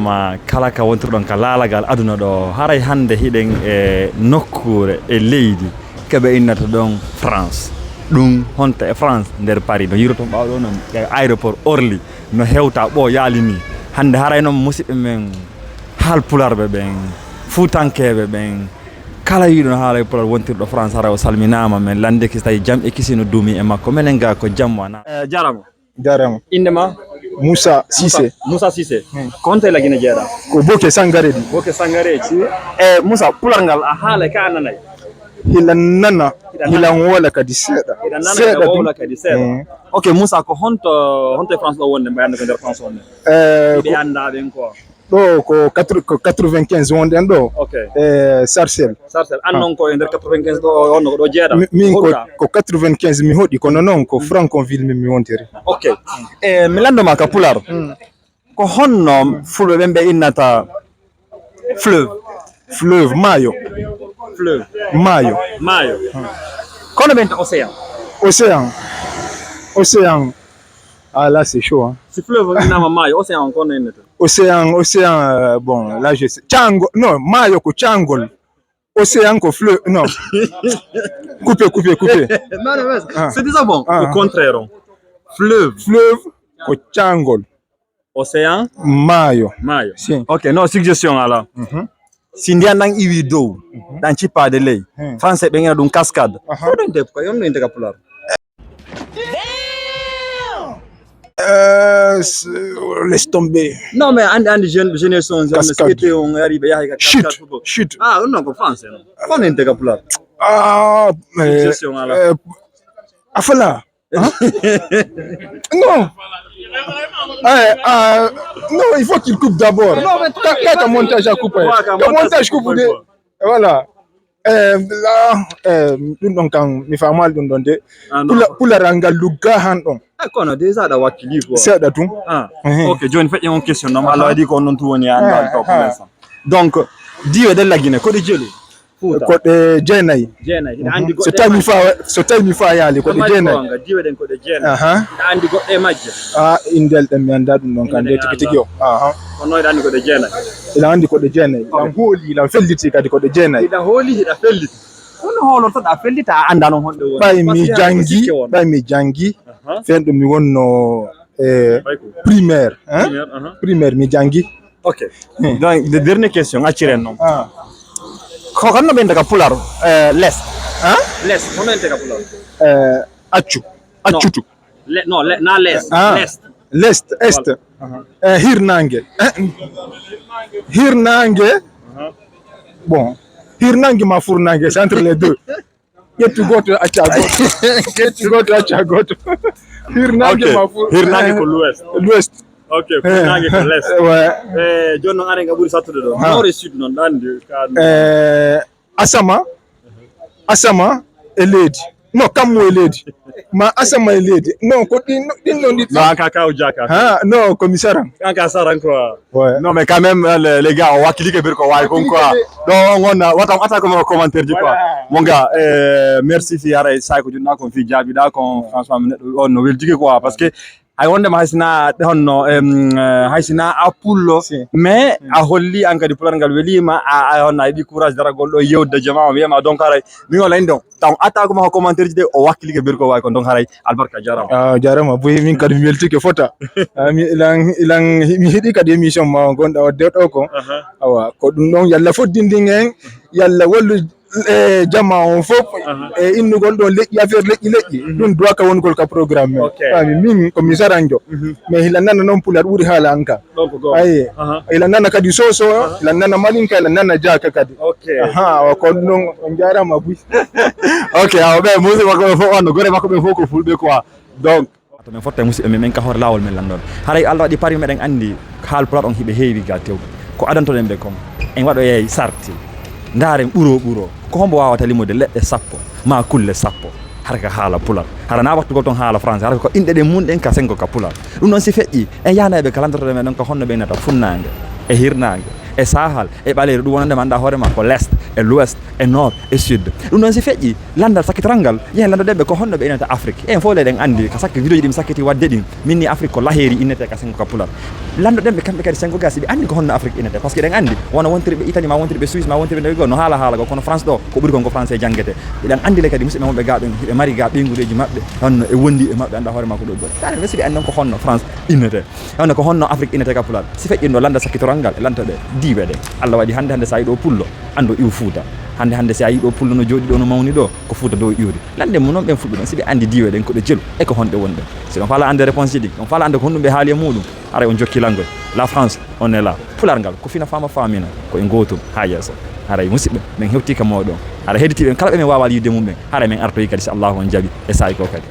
ma kala ka wontirɗon ka laalagal aduna ɗo haray hande hiɗen e nokkure e leydi keɓe innata ɗon France ɗum honta e France nder Paris no yiroton ɓawɗo no aéroport Orly no hewta ɓo yaalini hande haray noon musidɓe men haalpularɓe ɓen fuutankeɓe ɓen kala yiɗo no haala pular wontirɗo France hara o salminama men lande ki tawi jam e kisino duumi e makko menen ga ko jam wana jarama indema Moussa Cissé. Moussa Cissé. Ko honto lagine jeeɗa? Ko Boke Sangareji. Boke Sangareji. E Moussa pular ngal a haala ka nanay. Hila nana, hila wola kadi seeɗa. Seeɗa wola kadi seeɗa. Ok Moussa ko honto e France ɗo wonde mbayande ko nder France wonde. Ɓe anda ɓen ko. Ɗo ko 95 wonden ɗo. Ok. Sarcelles. Sarcelles an non ko e nder 95 ɗo onno ko ɗo jeeɗa. Min ko 95 mi hoɗi kono noon ko Franconville mi wontiri. Ok. E mi landoma ka pular. Ko honno fulɓe ɓen ɓe innata Fleuve. Fleuve maayo. Fleuve. Maayo. Maayo. Kono ɓen ta océan. Océan. Ah là c'est chaud hein. Si fleuve inama maayo océan kono innata. Océan, bon, là je sais. Tchangol, non, Mayo ko Tchangol. Océan ko fleuve, non. Coupez. Non, c'est déjà bon. Au contraire. Fleuve ko Tchangol. Océan Mayo. Si. Ok, no suggestion ala. Si ndiyan dan iwi dow dan cippade ley français ɓe ngena ɗum cascade ko ɗon de ko yomno inte ka pular. Laisse tomber. Non mais andi génération skete on ari be yahay ka chute. Ah non ko français non. Kono inte ka pular. Ah suggestion ala. Afala. Non. Non, il faut qu'il coupe d'abord. Non, mais quand montage à couper. Quand montage coupe de voilà. Là donc mi fa mal don donde pula rangal lugga han don kono déjà da wakili ko seda tum ok joni fedde on question no Allah wadi ko non tu woni andal to pour donc DIWEE de lagine ko de jelu FOUTA ko de jeenay andi go so tawi mi fa yaali ko de jeenay DIWEE den ko de jeenay andi godde majje indel dem mi anda dum don kan de tigi yo kono andi ko de jeenay ila andi ko de jeenay lan hooli lan felliti kadi ko de jeenay ila hooli ida felliti kono holo to da fellita anda non honde woni bay mi jangi fendo mi wonno primaire primaire mi jangi. Ok donc de dernière question acciren non ko kanno ben daga pular l'est l'est kono ente ka pular accutu non na l'est l'est est hirnange bon hirnange ma furnange c'est entre les deux yetu goto acca goto hirnange ma fur hirnange ko l'ouest ok hirnange ko l'est ouais jonno are nga buri sattude do nord et sud non dandi asama e leydi non kammo e leydi ma asama e leydi non ko din non dit non kaka o jaka non commissaire kaka saran quoi ouais non mais quand même les gars on wakili ke bir ko way kon quoi donc on wata ko commentaire di quoi mon gars merci fi ara sa ko junna ko fi jabi da ko franchement on no wel jige quoi parce que ay wonde ma haysina honno haysina apullo mais a holli an kadi pular ngal welima a honna di courage dara gol do yewde jama wiyama donc haray mi wala ndo taw attaque ma commentaire de o wakili ke bir ko way ko donc haray albarka jarama boy min kadi mi weltike fota mi ilan mi hidi kadi émission ma gonda o de do ko awa ko dum don yalla foddindi en yalla wallu jama on fop innugol ɗon leƴƴi affaire leƴƴi ɗum doit ka wongol ka programme men min commissaire anjo mais hila nana noon pular ɓuuri haala an ka ayi hila nana kadi soso hila nana malinka hila nana jaka kadi ko ɗum on jarama buy ok awa ɓe musi makko ɓe fof onno gore makko ɓe fof ko fulɓe quoi donc to min fotta musidɓe men ka hoore lawol men lanɗon haray Allah waɗi pari meɗen andi haal pular on hiɓe heewi ga tew ko adantoɗen ɓe comme en waɗoye sarti ndaren ɓuuro ko hombo wawata limude leɗɗe sappo ma kulle sappo harka haala pular hara na wattu goton haala français harka ko inde de munɗen ka sengo ka pular ɗum noon si feƴƴi en yahnaɓe ka landotoɗe men ɗon ko honno ɓe nata funnange e hirnange e sahal e ɓaleeri ɗum wonande manda hoore ma ko l'est e l'ouest e nord e sud ɗum ɗon si feƴƴi landal sakkitoral ngal yehen landoɗeɓe ko honno ɓe innata Afrique en fof leɗen andi ka sakki vidéo ji ɗi mi sakkiti wadde ɗin minni Afrique ko laheri innete ka sengo ka Poular landoɗenɓe kamɓe kadi sengo ga si ɓe andi ko honno Afrique innete par ce que ɗen andi wona wontiriɓe Italie ma wontiriɓe Suisse ma wontiriɓe nawi go no haala go kono France ɗo ko ɓuri konko français janguete ɗen andi le kadi musidɓe wonɓe ga ɗon hiɓe mari ga ɓeyguɗeji maɓɓe honno e wondi e maɓɓe anda hoore ma ko ɗo ɗo tane ɓe siɓe andi ko honno France innete honno ko honno Afrique innete ka Poular si feƴƴinɗo landa sakkitoral ngal e lantoɗe diwe ɗe Allah waɗi hande sa yi ɗo pullo ando iw Fouta hande si a yi ɗo pullo no jooɗi ɗo no mawni ɗo ko Fouta dow iwri lande mo noon ɓen fuɗɗu ɗon siɓe andi diwe ɗen koɓe jelu e ko honɗe wonɗe si on faala ande réponse ji ɗi on faala ande ko honɗum ɓe haali e muɗum ara on jokkilangol la France on est là Poular ngal ko fina fama famina ko e gotum ha yesso haray musidɓe min hewti ka moɗon ara hedditiɓe kala ɓe min wawa yidde mum ɓen haray min artoyi kadi so Allahu on jaaɓi e sayi ko kadi